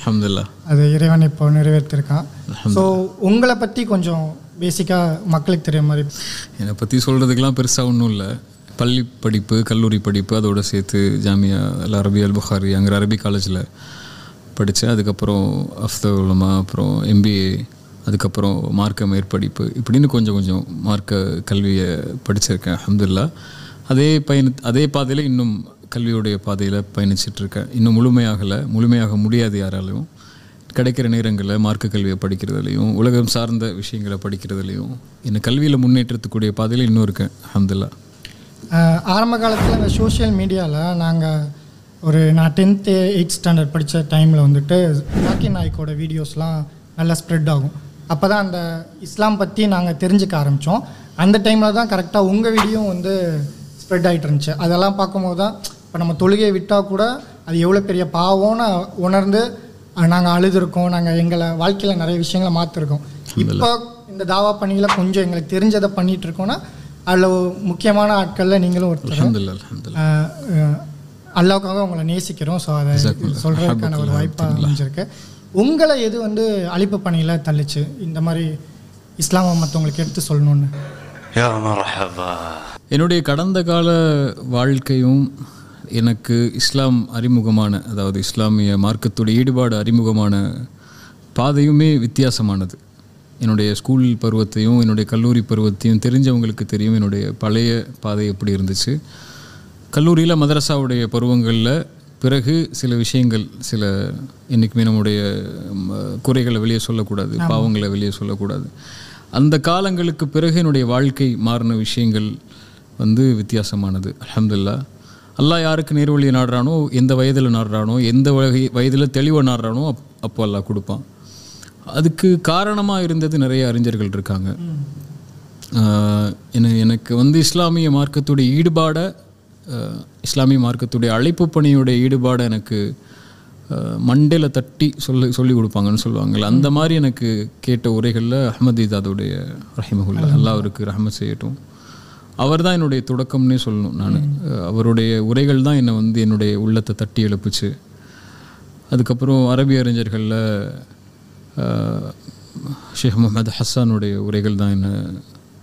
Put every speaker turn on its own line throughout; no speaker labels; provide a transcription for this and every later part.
அல்ஹம்துலில்லாஹ்.
அது இறைவன் இப்போ நிறைவேற்றிருக்கான். ஸோ உங்களை பற்றி கொஞ்சம் பேசிக்காக மக்களுக்கு தெரியுற மாதிரி.
என்னை பற்றி சொல்கிறதுக்கெலாம் பெருசாக ஒன்றும் இல்லை. பள்ளி படிப்பு, கல்லூரி படிப்பு, அதோடு சேர்த்து ஜாமியா அல் அரபியா அல் புகாரி அங்கே அரபி காலேஜில் படித்தேன். அதுக்கப்புறம் அஃப்தல் உலமா, அப்புறம் MBA, அதுக்கப்புறம் மார்க்க மேற்படிப்பு, இப்படின்னு கொஞ்சம் கொஞ்சம் மார்க்க கல்வியை படிச்சிருக்கேன். அல்ஹம்துலில்லாஹ். அதே பாதையில் இன்னும் கல்வியுடைய பாதையில் பயணிச்சிட்ருக்கேன். இன்னும் முழுமையாக முடியாது யாராலையும். கிடைக்கிற நேரங்களில் மார்க்க கல்வியை படிக்கிறதுலையும் உலகம் சார்ந்த விஷயங்களை படிக்கிறதுலையும் இன்னும் கல்வியில் முன்னேற்றத்துக்கூடிய பாதையில் இன்னும் இருக்கேன். அல்ஹம்துலில்லாஹ்.
ஆரம்ப காலத்தில் இந்த சோஷியல் மீடியாவில் நான் 10th 8th ஸ்டாண்டர்ட் படித்த டைமில் வந்துட்டு ஜாக்கிர் நாய்க்கோட வீடியோஸ்லாம் நல்லா ஸ்ப்ரெட் ஆகும். அப்போ தான் அந்த இஸ்லாம் பற்றி நாங்கள் தெரிஞ்சுக்க ஆரம்பித்தோம். அந்த டைமில் தான் கரெக்டாக உங்கள் வீடியோ வந்து ஸ்ப்ரெட் ஆகிட்டு இருந்துச்சு. அதெல்லாம் பார்க்கும்போது தான் இப்போ நம்ம தொழுகையை விட்டால் கூட அது எவ்வளோ பெரிய பாவம்னு உணர்ந்து நாங்கள் அழுதுருக்கோம். நாங்கள் எங்களை வாழ்க்கையில் நிறைய விஷயங்களை மாற்றிருக்கோம். இப்போ இந்த தாவா பணிகளை கொஞ்சம் எங்களுக்கு தெரிஞ்சதை பண்ணிகிட்டு இருக்கோன்னா அதில் முக்கியமான ஆட்களில் நீங்களும் ஒருத்தர். அல்லாவுக்காக உங்களை நேசிக்கிறோம். ஸோ அதை சொல்கிறதுக்கான ஒரு வாய்ப்பாக அமைஞ்சிருக்கு. உங்களை எது வந்து அழிப்பு பணியில் தள்ளிச்சு இந்த மாதிரி இஸ்லாமை மற்றவங்களுக்கு எடுத்து சொல்லணுன்னு?
என்னுடைய கடந்த கால வாழ்க்கையும் எனக்கு இஸ்லாம் அறிமுகமான, அதாவது இஸ்லாமிய மார்க்கத்துடைய ஈடுபாடு அறிமுகமான பாதையுமே வித்தியாசமானது. என்னுடைய ஸ்கூல் பருவத்தையும் என்னுடைய கல்லூரி பருவத்தையும் தெரிஞ்சவங்களுக்கு தெரியும் என்னுடைய பழைய பாதை எப்படி இருந்துச்சு. கல்லூரியில் மதரசாவுடைய பருவங்களில் பிறகு சில விஷயங்கள், சில என்றைக்குமே நம்முடைய குறைகளை வெளியே சொல்லக்கூடாது, பாவங்களை வெளியே சொல்லக்கூடாது. அந்த காலங்களுக்கு பிறகு என்னுடைய வாழ்க்கை மாறின விஷயங்கள் வந்து வித்தியாசமானது. அல்ஹம்துலில்லாஹ். அல்லாஹ் யாருக்கு நேர்வழியை நாடுறானோ, எந்த வயதில் நாடுறானோ, எந்த வயதில் தெளிவாக நாடுறானோ அப்போ அல்லாஹ் கொடுப்பான். அதுக்கு காரணமாக இருந்தது நிறைய அறிஞர்கள் இருக்காங்க. எனக்கு வந்து இஸ்லாமிய மார்க்கத்துடைய ஈடுபாடை, இஸ்லாமிய மார்க்கத்துடைய அழைப்பு பணியுடைய ஈடுபாடை எனக்கு மண்டையில் தட்டி சொல்லி கொடுப்பாங்கன்னு சொல்லுவாங்கள்ல, அந்த மாதிரி எனக்கு கேட்ட உரைகளில் அஹ்மத் இதாதுடைய ரஹிமஹுல்லா, அல்லாஹ் அவருக்கு ரஹ்மத் செய்யட்டும், அவர் தான் என்னுடைய தொடக்கம்னே சொல்லணும். நான் அவருடைய உரைகள் தான் என்னை வந்து என்னுடைய உள்ளத்தை தட்டி எழுப்புச்சு. அதுக்கப்புறம் அரபி அறிஞர்களில் ஷேக் முஹம்மது ஹஸ்ஸானுடைய உரைகள் தான் என்னை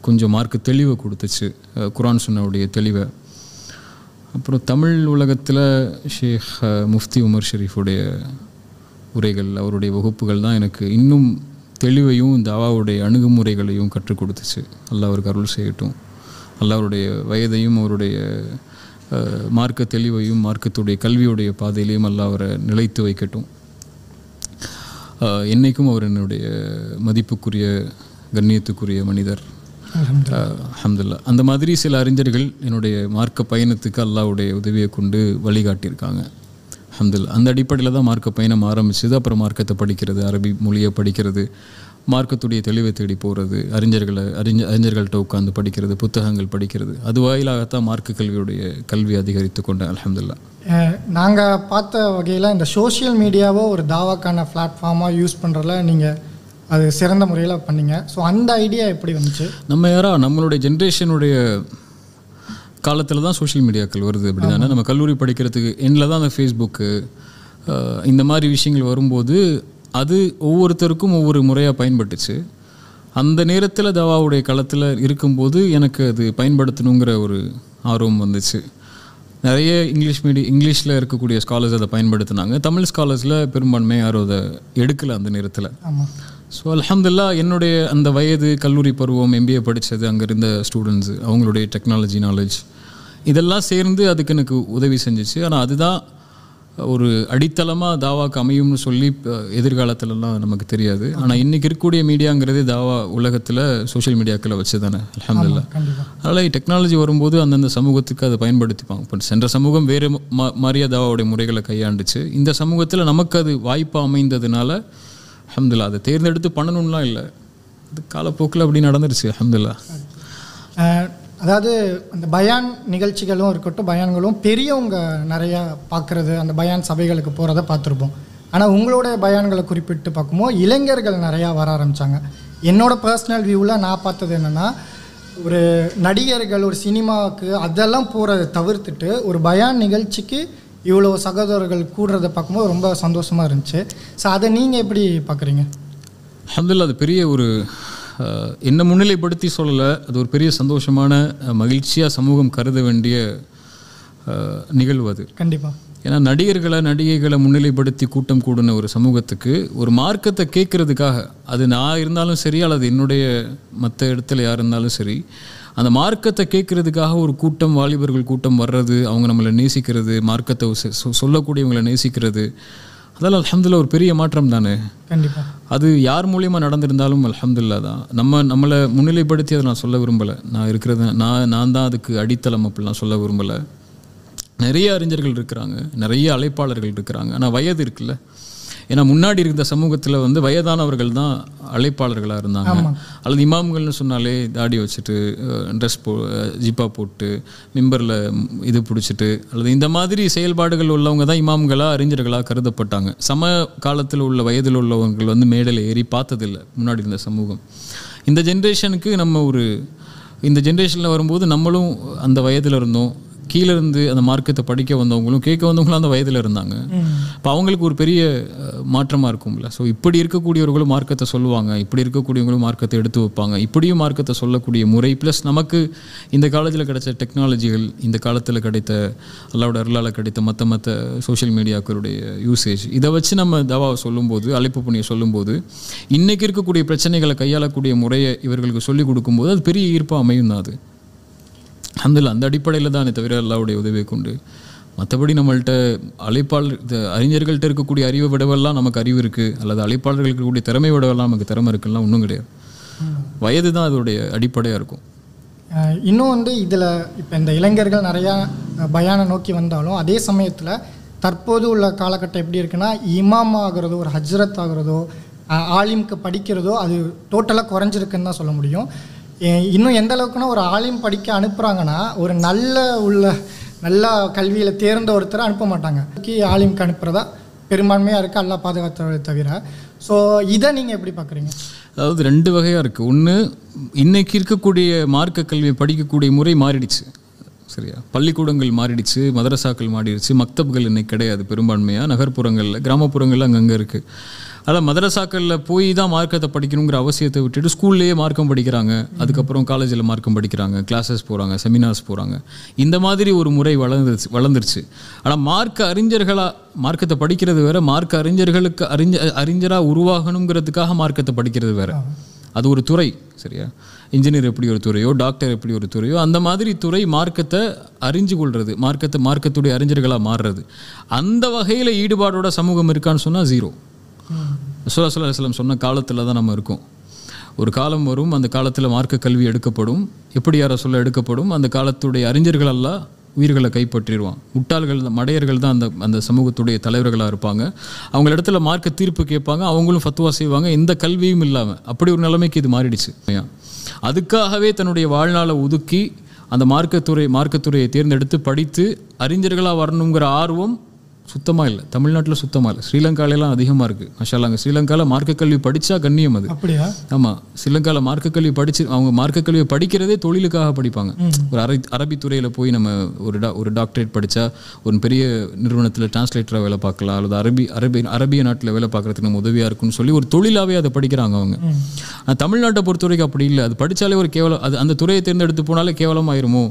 கொஞ்சம் மார்க்கு தெளிவை கொடுத்துச்சு, குர்ஆன் சுன்னாவுடைய தெளிவை. அப்புறம் தமிழ் உலகத்தில் ஷேக் முஃப்தி உமர் ஷரீஃபுடைய உரைகள், அவருடைய வகுப்புகள் தான் எனக்கு இன்னும் தெளிவையும் தாவாவுடைய அணுகுமுறைகளையும் கற்றுக் கொடுத்துச்சு. அல்லாஹ் அவருக்கு அருள் செய்யட்டும். அல்லாஹ் அவருடைய வயதையும் அவருடைய மார்க்க தெளிவையும் மார்க்கத்துடைய கல்வியுடைய பாதையிலையும் அல்லாஹ் அவரை நிலைத்து வைக்கட்டும். என்னைக்கும் அவர் என்னுடைய மதிப்புக்குரிய கண்ணியத்துக்குரிய மனிதர். அல்ஹம்துலில்லாஹ். அந்த மாதிரி சில அறிஞர்கள் என்னுடைய மார்க்க பயணத்துக்கு அல்லாஹ்வுடைய உதவியை கொண்டு வழிகாட்டியிருக்காங்க. அல்ஹம்துலில்லாஹ். அந்த அடிப்படையில் தான் மார்க்க பயணம் ஆரம்பிச்சது. அப்புறம் மார்க்கத்தை படிக்கிறது, அரபி மொழியை படிக்கிறது, மார்க்கத்துடைய தெளிவை தேடி போகிறது, அறிஞர்கள்ட்ட உட்காந்து படிக்கிறது, புத்தகங்கள் படிக்கிறது, அது வாயிலாகத்தான் மார்க்க கல்வி அதிகரித்து கொண்டேன். அல்ஹம்துலில்லாஹ்.
நாங்கள் பார்த்த வகையில் இந்த சோஷியல் மீடியாவை ஒரு தாவாக்கான பிளாட்ஃபார்மாக யூஸ் பண்ணுறதுல நீங்கள் அது சிறந்த முறையில் பண்ணீங்க. ஸோ அந்த ஐடியா எப்படி வந்துச்சு?
நம்மளுடைய ஜென்ரேஷனுடைய காலத்தில் தான் சோஷியல் மீடியாக்கள் வருது. அப்படி தானே நம்ம கல்லூரி படிக்கிறதுக்கு எண்ணில் தான் அந்த ஃபேஸ்புக்கு இந்த மாதிரி விஷயங்கள் வரும்போது அது ஒவ்வொருத்தருக்கும் ஒவ்வொரு முறையாக பயன்பட்டுச்சு. அந்த நேரத்தில் தாவாவுடைய களத்தில் இருக்கும்போது எனக்கு அது பயன்படுத்தணுங்கிற ஒரு ஆர்வம் வந்துச்சு. நிறைய இங்கிலீஷில் இருக்கக்கூடிய ஸ்காலர்ஸ் அதை பயன்படுத்தினாங்க. தமிழ் ஸ்காலர்ஸில் பெரும்பான்மை யாரும் அதை எடுக்கலை அந்த நேரத்தில். ஸோ அல்ஹம்துலில்லாஹ் என்னுடைய அந்த வயது, கல்லூரி பருவம், MBA படித்தது, அங்கே இருந்த ஸ்டூடெண்ட்ஸு, அவங்களுடைய டெக்னாலஜி நாலேஜ் இதெல்லாம் சேர்ந்து அதுக்கு எனக்கு உதவி செஞ்சிச்சு. ஆனால் அதுதான் ஒரு அடித்தளமாக தாவாக்கு அமையும்னு சொல்லி எதிர்காலத்திலலாம் நமக்கு தெரியாது. ஆனால் இன்றைக்கி இருக்கக்கூடிய மீடியாங்கிறது தாவா உலகத்தில் சோஷியல் மீடியாக்களை வச்சு தானே. அல்ஹம்துலில்லாஹ். அதனால் டெக்னாலஜி வரும்போது அந்தந்த சமூகத்துக்கு அதை பயன்படுத்திப்பாங்க. இப்போ சென்ற சமூகம் வேறு மாதிரியாக தாவாவுடைய முறைகளை கையாண்டுச்சு. இந்த சமூகத்தில் நமக்கு அது வாய்ப்பாக அமைந்ததுனால அல்ஹம்துலில்லாஹ் அதை தேர்ந்தெடுத்து பண்ணணும்லாம் இல்லை, அது காலப்போக்கில் அப்படி நடந்துருச்சு. அல்ஹம்துலில்லாஹ்.
அதாவது அந்த பயான் நிகழ்ச்சிகளும் இருக்கட்டும், பயான்களும் பெரியவங்க நிறையா பார்க்குறது, அந்த பயான் சபைகளுக்கு போகிறத பார்த்துருப்போம். ஆனால் உங்களோட பயான்களை குறிப்பிட்டு பார்க்கும்போது இளைஞர்கள் நிறையா வர ஆரம்பித்தாங்க. என்னோடய பர்சனல் வியூவில் நான் பார்த்தது என்னென்னா, ஒரு நடிகர்கள் ஒரு சினிமாவுக்கு அதெல்லாம் போகிறத தவிர்த்துட்டு ஒரு பயான் நிகழ்ச்சிக்கு இவ்வளோ சகோதரர்கள் கூடுறதை பார்க்கும்போது ரொம்ப சந்தோஷமாக இருந்துச்சு. ஸோ அதை நீங்கள் எப்படி பார்க்குறீங்க?
அல்ஹம்துலில்லாஹ், அது பெரிய ஒரு என்னை முன்னிலைப்படுத்தி சொல்லலை, அது ஒரு பெரிய சந்தோஷமான மகிழ்ச்சியாக சமூகம் கருத வேண்டிய நிகழ்வு அது.
கண்டிப்பாக.
ஏன்னா நடிகைகளை முன்னிலைப்படுத்தி கூட்டம் கூடின ஒரு சமூகத்துக்கு ஒரு மார்க்கத்தை கேட்குறதுக்காக, அது நான் இருந்தாலும் சரி அல்லது என்னுடைய மற்ற இடத்துல யார் இருந்தாலும் சரி, அந்த மார்க்கத்தை கேட்குறதுக்காக ஒரு கூட்டம், வாலிபர்கள் கூட்டம் வர்றது, அவங்க நம்மளை நேசிக்கிறது, மார்க்கத்தை சொல்லக்கூடியவங்களை நேசிக்கிறது, அதெல்லாம் அல்ஹம்துலில்லாஹ் ஒரு பெரிய மாற்றம் தானே.
கண்டிப்பாக.
அது யார் மூலியமாக நடந்திருந்தாலும் அல்ஹம்துலில்லாஹ் தான். நம்மளை முன்னிலைப்படுத்தி அதை நான் சொல்ல விரும்பலை. நான் இருக்கிறது நான் தான் அதுக்கு அடித்தளம் அப்படிலாம் சொல்ல விரும்பலை. நிறைய அறிஞர்கள் இருக்கிறாங்க, நிறைய அழைப்பாளர்கள் இருக்கிறாங்க. ஆனால் வயது இருக்குல்ல, ஏன்னா முன்னாடி இருந்த சமூகத்தில் வந்து வயதானவர்கள் தான் அழைப்பாளர்களாக இருந்தாங்க. அல்லது இமாம்கள்னு சொன்னாலே தாடி வச்சுட்டு ட்ரெஸ் ஜிப்பா போட்டு மிம்பரில் இது பிடிச்சிட்டு அல்லது இந்த மாதிரி செயல்பாடுகள் உள்ளவங்க தான் இமாம்களாக அறிஞர்களாக கருதப்பட்டாங்க. சம காலத்தில் உள்ள வயதில் உள்ளவர்கள் வந்து மேடையில் ஏறி பார்த்ததில்லை முன்னாடி இருந்த சமூகம். இந்த ஜென்ரேஷனுக்கு இந்த ஜென்ரேஷனில் வரும்போது நம்மளும் அந்த வயதில் இருந்தோம். கீழே இருந்து அந்த மார்க்கத்தை படிக்க வந்தவங்களும் கேட்க வந்தவங்களும் அந்த வயதில் இருந்தாங்க. இப்போ அவங்களுக்கு ஒரு பெரிய மாற்றமாக இருக்கும்ல. ஸோ இப்படி இருக்கக்கூடியவர்களும் மார்க்கத்தை சொல்லுவாங்க, இப்படி இருக்கக்கூடியவங்களும் மார்க்கத்தை எடுத்து வைப்பாங்க, இப்படியும் மார்க்கத்தை சொல்லக்கூடிய முறை ப்ளஸ் நமக்கு இந்த காலத்தில் கிடைச்ச டெக்னாலஜிகள், இந்த காலத்தில் கிடைத்த அல்லாவோட அருளால் கிடைத்த மற்ற சோஷியல் மீடியாக்களுடைய யூசேஜ், இதை வச்சு நம்ம தவாவை சொல்லும்போது, அழைப்பு பணியை சொல்லும்போது, இன்றைக்கி இருக்கக்கூடிய பிரச்சனைகளை கையாளக்கூடிய முறையை இவர்களுக்கு சொல்லிக் கொடுக்கும்போது அது பெரிய ஈர்ப்பாக அமையும் தான். அது அந்த அடிப்படையில் தானே தவிர அல்லாவுடைய உதவியை கொண்டு, மற்றபடி நம்மள்கிட்ட அறிஞர்கள்ட்ட இருக்கக்கூடிய அறிவை விடவெல்லாம் நமக்கு அறிவு இருக்குது, அல்லது அழைப்பாளர்களுக்கு இருக்கக்கூடிய திறமை விடவெல்லாம் நமக்கு திறமை இருக்குன்னா ஒன்றும் கிடையாது. வயது தான் அதோடைய அடிப்படையாக இருக்கும்.
இன்னும் வந்து இதில் இப்போ இந்த இளைஞர்கள் நிறையா பயானை நோக்கி வந்தாலும் அதே சமயத்தில் தற்போது உள்ள காலகட்டம் எப்படி இருக்குன்னா, இமாம் ஆகிறதோ ஒரு ஹஜ்ரத் ஆகிறதோ ஆலிம்க்கு படிக்கிறதோ அது டோட்டலாக குறைஞ்சிருக்குன்னு தான் சொல்ல முடியும். இன்னும் எந்த அளவுக்குன்னா ஒரு ஆலிம் படிக்க அனுப்புகிறாங்கன்னா ஒரு நல்ல கல்வியில் தேர்ந்த ஒருத்தரை அனுப்ப மாட்டாங்க. ஆலிம்க்கு அனுப்புகிறதா பெரும்பான்மையாக இருக்குது, அல்லா பாதுகாத்தவரை தவிர. ஸோ இதை நீங்கள் எப்படி பார்க்குறீங்க?
அதாவது ரெண்டு வகையாக இருக்குது. ஒன்று, இன்றைக்கி இருக்கக்கூடிய மார்க்க கல்வியை படிக்கக்கூடிய முறை மாறிடுச்சு, சரியா? பள்ளிக்கூடங்கள் மாறிடுச்சு, மதரசாக்கள் மாறிடுச்சு, மக்தப்கள் இன்றைக்கி கிடையாது பெரும்பான்மையாக. நகர்ப்புறங்களில், கிராமப்புறங்களில் அங்கங்கே இருக்குது. அதான் மதரசாக்களில் போய் தான் மார்க்கத்தை படிக்கணுங்கிற அவசியத்தை விட்டுட்டு ஸ்கூல்லேயே மார்க்கம் படிக்கிறாங்க, அதுக்கப்புறம் காலேஜில் மார்க்கம் படிக்கிறாங்க, கிளாஸஸ் போகிறாங்க, செமினார்ஸ் போகிறாங்க. இந்த மாதிரி ஒரு முறை வளர்ந்துருச்சு. ஆனால் மார்க்கத்தை படிக்கிறது வேறு, மார்க்க அறிஞர்களுக்கு அறிஞராக உருவாகணுங்கிறதுக்காக மார்க்கத்தை படிக்கிறது வேறு. அது ஒரு துறை, சரியா? இன்ஜினியர் எப்படி ஒரு துறையோ, டாக்டர் எப்படி ஒரு துறையோ, அந்த மாதிரி துறை மார்க்கத்தை அறிஞ்சு கொள்வது, மார்க்கத்துடைய அறிஞர்களாக மாறுறது. அந்த வகையில் ஈடுபாடோட சமூகம் இருக்கான்னு சொன்னால் ஜீரோ. ரசூலுல்லாஹி ஸல்லல்லாஹு அலைஹி வஸல்லம் சொன்ன காலத்தில் தான் நம்ம இருக்கோம். ஒரு காலம் வரும், அந்த காலத்தில் மார்க்க கல்வி எடுக்கப்படும். எப்படி யாரை சொல்ல எடுக்கப்படும்? அந்த காலத்துடைய அறிஞர்களெல்லாம் உயிர்களை கைப்பற்றிடுவான். முட்டாள்கள், மடையர்கள் தான் அந்த சமூகத்துடைய தலைவர்களாக இருப்பாங்க. அவங்க இடத்துல மார்க்க தீர்ப்பு கேட்பாங்க, அவங்களும் ஃபத்வா செய்வாங்க, எந்த கல்வியும் இல்லாமல். அப்படி ஒரு நிலைமைக்கு இது மாறிடுச்சு. அதுக்காகவே தன்னுடைய வாழ்நாளை ஒதுக்கி அந்த மார்க்கத்துறையை தேர்ந்தெடுத்து படித்து அறிஞர்களாக வரணுங்கிற ஆர்வம் சுத்தமாக இல்லை. தமிழ்நாட்டில் சுத்தமாக இல்லை. ஸ்ரீலங்காலெல்லாம் அதிகமாக இருக்குது. மாஷாஅல்லாஹ், ஸ்ரீலங்காவில் மார்க்க கல்வி படித்தா கண்ணியம் அது.
அப்படியா?
ஆமாம், ஸ்ரீலங்காவில் மார்க்க கல்வி அவங்க மார்க்க கல்வியை படிக்கிறதே தொழிலுக்காக படிப்பாங்க. ஒரு அரபி துறையில் போய் நம்ம ஒரு டாக்டரேட் படித்தா ஒரு பெரிய நிறுவனத்தில் டிரான்ஸ்லேட்டராக வேலை பார்க்கலாம், அல்லது அரபிய நாட்டில் வேலை பார்க்குறதுக்கு நம்ம உதவியாக இருக்குன்னு சொல்லி ஒரு தொழிலாகவே அதை படிக்கிறாங்க அவங்க. ஆனால் தமிழ்நாட்டை பொறுத்த வரைக்கும் அப்படி இல்லை. அது படித்தாலே ஒரு கேவலம், அந்த துறையை தேர்ந்தெடுத்து போனாலே கேவலமாயிருமோ,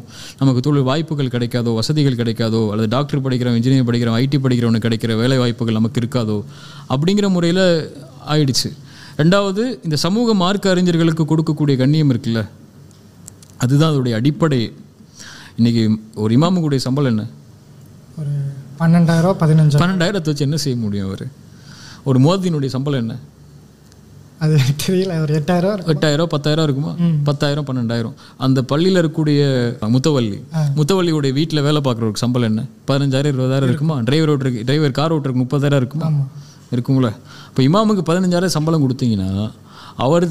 நமக்கு தொழில் வாய்ப்புகள் கிடைக்காதோ, வசதிகள் கிடைக்காதோ, அல்லது டாக்டர் படிக்கிறோம், இன்ஜினியர் படிக்கிறோம், ஐடி படிக்கிறவனுக்கு கிடைக்கிற வேலை வாய்ப்புகள் நமக்கு இருக்காதோ, அப்படிங்கிற முறையில் ஆயிடுச்சு. ரெண்டாவது, இந்த சமூக மார்க்க அறிஞர்களுக்கு கொடுக்கக்கூடிய கண்ணியம் இருக்குல்ல, அதுதான் அதோடைய அடிப்படை. இன்றைக்கி ஒரு இமாமுடைய சம்பளம் என்ன?
ஒரு 12,000
12,000 வச்சு என்ன செய்ய முடியும்? ஒரு முஅத்தினுடைய சம்பளம் என்ன?
அது தெரியல. ஒரு 8,000
10,000 இருக்குமா? 10,000 12,000. அந்த பள்ளியில் இருக்கக்கூடிய முத்தவள்ளியுடைய வீட்டில் வேலை பார்க்குறவருக்கு சம்பளம் என்ன? 15,000 20,000 இருக்குமா? டிரைவர் கார் ஓட்டுறதுக்கு 30,000 இருக்குமா? இருக்குங்களா? இப்போ இமாமுக்கு 15,000 சம்பளம் கொடுத்தீங்கன்னா அவர்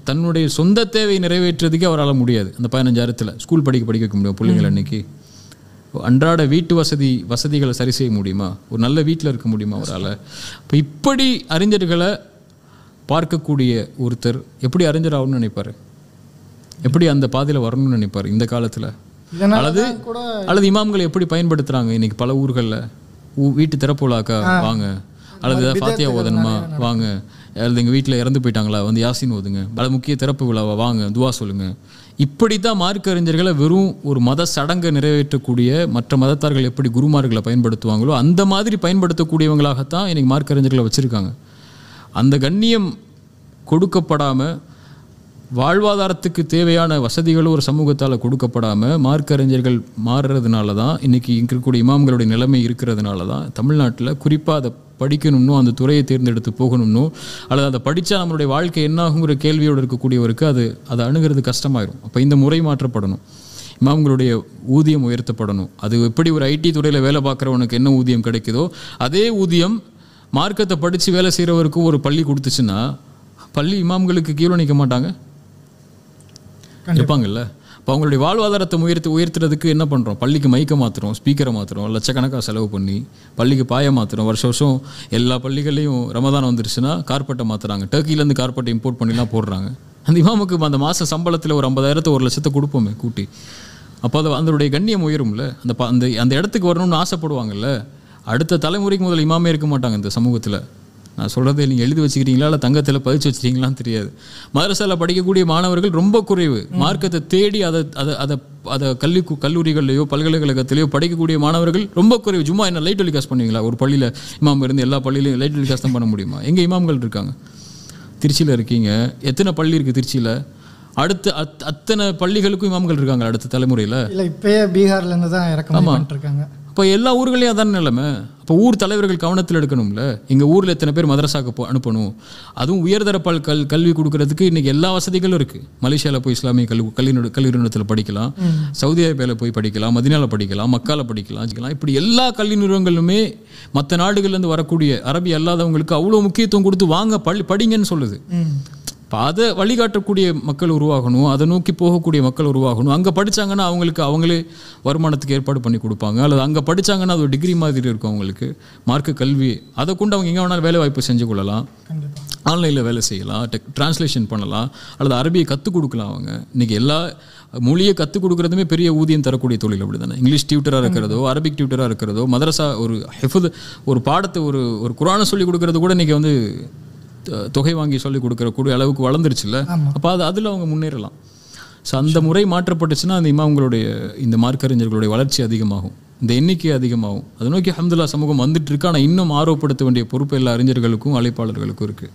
தன்னுடைய சொந்த தேவையை நிறைவேற்றுறதுக்கே அவரால் முடியாது. அந்த 15,000 ஸ்கூல் படிக்க வைக்க முடியும் பிள்ளைங்கள்? அன்னைக்கு அன்றாட வீட்டு வசதிகளை சரி செய்ய முடியுமா? ஒரு நல்ல வீட்டில் இருக்க முடியுமா அவரால்? இப்போ இப்படி அறிஞர்களை பார்க்கக்கூடிய ஒருத்தர் எப்படி அறிஞர் ஆகணும்னு நினைப்பார்? எப்படி அந்த பாதையில் வரணும்னு நினைப்பார்? இந்த காலத்தில் அல்லது இமாம்களை எப்படி பயன்படுத்துகிறாங்க இன்றைக்கி பல ஊர்களில் வீட்டு திறப்புலாக்கா வாங்க, அல்லது ஃபாத்தியா ஓதணுமா வாங்க, அல்லது எங்கள் வீட்டில் இறந்து போயிட்டாங்களா வந்து யாசின் ஓதுங்க, பல முக்கிய திறப்பு விழாவா வாங்க துவா சொல்லுங்கள். இப்படி தான் மார்க்க அறிஞர்களை வெறும் ஒரு மத சடங்கை நிறைவேற்றக்கூடிய மற்ற மதத்தார்கள் எப்படி குருமார்களை பயன்படுத்துவாங்களோ அந்த மாதிரி பயன்படுத்தக்கூடியவங்களாகத்தான் இன்றைக்கி மார்க்க அறிஞர்களை வச்சுருக்காங்க. அந்த கண்ணியம் கொடுக்கப்படாமல், வாழ்வாதாரத்துக்கு தேவையான வசதிகளும் ஒரு சமூகத்தால் கொடுக்கப்படாமல் மார்க்க அறிஞர்கள் மாறுறதுனால தான் இன்றைக்கி இருக்கக்கூடிய இமாம்களுடைய நிலைமை இருக்கிறதுனால தான் தமிழ்நாட்டில் குறிப்பாக அதை படிக்கணும்னோ அந்த துறையை தேர்ந்தெடுத்து போகணும்னோ அல்லது அதை படித்தா நம்மளுடைய வாழ்க்கை என்னாகுங்கிற கேள்வியோடு இருக்கக்கூடியவருக்கு அதை அணுகிறது கஷ்டமாயிரும். அப்போ இந்த முறை மாற்றப்படணும், இமாம்களுடைய ஊதியம் உயர்த்தப்படணும். அது எப்படி ஒரு ஐடி துறையில் வேலை பார்க்குறவனுக்கு என்ன ஊதியம் கிடைக்குதோ அதே ஊதியம் மார்க்கத்தை படித்து வேலை செய்கிறவருக்கும் ஒரு பள்ளி கொடுத்துச்சுன்னா பள்ளி இமாம்களுக்கு கீழே நிற்க மாட்டாங்க, இருப்பாங்கல்ல. இப்போ அவங்களுடைய வாழ்வாதாரத்தை உயர்த்துறதுக்கு என்ன பண்ணுறோம்? பள்ளிக்கு மைக்கை மாற்றுறோம், ஸ்பீக்கரை மாற்றுறோம், லட்சக்கணக்காக செலவு பண்ணி பள்ளிக்கு பாய மாற்றுறோம். வருஷம் எல்லா பள்ளிகள்லையும் ரமதான் வந்துருச்சுன்னா கார்பெட்டை மாற்றுறாங்க, டர்க்கிலேருந்து கார்பெட்டை இம்போர்ட் பண்ணிலாம் போடுறாங்க. அந்த இமாமுக்கு அந்த மாத சம்பளத்தில் ஒரு 50,000 1 லட்சத்தை கொடுப்போமே கூட்டி. அப்போ அது அதனுடைய கண்ணியம் உயரும்ல, அந்த அந்த இடத்துக்கு வரணும்னு ஆசைப்படுவாங்கல்ல. அடுத்த தலைமுறைக்கு முதல் இமாமே இருக்க மாட்டாங்க இந்த சமூகத்தில். நான் சொல்கிறத நீங்கள் எழுதி வச்சுக்கிறீங்களா இல்லை தங்கத்தில் பதிச்சு வச்சுக்கிறீங்களான்னு தெரியாது. மதரசாவில் படிக்கக்கூடிய மாணவர்கள் ரொம்ப குறைவு. மார்க்கத்தை தேடி அதை கல்லூரிகள்லையோ பல்கலைக்கழகத்திலையோ படிக்கக்கூடிய மாணவர்கள் ரொம்ப குறைவு. சும்மா என்ன லைட் டெலிகாஸ்ட் பண்ணுவீங்களா? ஒரு பள்ளியில் இமாம் இருந்து எல்லா பள்ளியிலையும் லைட் டெலிகாஸ்ட் தான் பண்ண முடியுமா? எங்கே இமாம்கள் இருக்காங்க? திருச்சியில் இருக்கீங்க, எத்தனை பள்ளி இருக்குது திருச்சியில்? அடுத்து அத்தனை பள்ளிகளுக்கும் இமாம்கள் இருக்காங்க அடுத்த தலைமுறையில்.
இல்லை இப்போயே பீகார்லேருந்து தான் இருக்காங்க.
இப்போ எல்லா ஊர்களையும் அதான் நிலைமை. அப்போ ஊர் தலைவர்கள் கவனத்தில் எடுக்கணும்ல. எங்கள் ஊரில் எத்தனை பேர் மதரசாவுக்கு அனுப்பணும், அதுவும் உயர்தர கல்வி கொடுக்கறதுக்கு இன்றைக்கி எல்லா வசதிகளும் இருக்குது. மலேசியாவில் போய் இஸ்லாமிய கல்வி நிறுவனத்தில் படிக்கலாம், சவுதி அரேபியாவில் போய் படிக்கலாம், மதினாவில் படிக்கலாம், மக்காவில் படிக்கலாம். இப்படி எல்லா கல்வி நிறுவனங்களுமே மற்ற நாடுகள்லேருந்து வரக்கூடிய அரபி அல்லாதவங்களுக்கு அவ்வளோ முக்கியத்துவம் கொடுத்து வாங்க படிங்கன்னு சொல்லுது. இப்போ அதை வழிகாட்டக்கூடிய மக்கள் உருவாகணும், அதை நோக்கி போகக்கூடிய மக்கள் உருவாகணும். அங்கே படித்தாங்கன்னா அவங்களே வருமானத்துக்கு ஏற்பாடு பண்ணி கொடுப்பாங்க, அல்லது அங்கே படித்தாங்கன்னா அது ஒரு டிகிரி மாதிரி இருக்கும் அவங்களுக்கு மார்க்க கல்வி. அதை கொண்டு அவங்க எங்கே வேணாலும் வேலை வாய்ப்பு செஞ்சு கொள்ளலாம், ஆன்லைனில் வேலை செய்யலாம், டிரான்ஸ்லேஷன் பண்ணலாம், அல்லது அரபியை கற்றுக் கொடுக்கலாம். அவங்க இன்றைக்கி எல்லா மொழியை கற்றுக் கொடுக்குறதுமே பெரிய ஊதியம் தரக்கூடிய தொழில் அப்படி தானே. இங்கிலீஷ் டியூட்டராக இருக்கிறதோ, அரபிக் டியூட்டராக இருக்கிறதோ, மதரசா ஒரு ஹிஃபுத் ஒரு பாடத்தை ஒரு குரானை சொல்லி கொடுக்கறது கூட இன்றைக்கி வந்து தொகை வாங்கி சொல்லிக் கொடுக்கறக்கூடிய அளவுக்கு வளர்ந்துருச்சுல்ல. அப்போ அதில் அவங்க முன்னேறலாம். ஸோ அந்த முறை மாற்றப்பட்டுச்சுன்னா அந்த இமாம்களுடைய இந்த மார்க்கறிஞர்களுடைய வளர்ச்சி அதிகமாகும், இந்த எண்ணிக்கை அதிகமாகும். அதை நோக்கி அல்ஹம்துலில்லாஹ் சமூகம் வந்துட்டு இருக்கு. ஆனால் இன்னும் ஆர்வப்படுத்த வேண்டிய பொறுப்பு எல்லா அறிஞர்களுக்கும் அழைப்பாளர்களுக்கும் இருக்குது.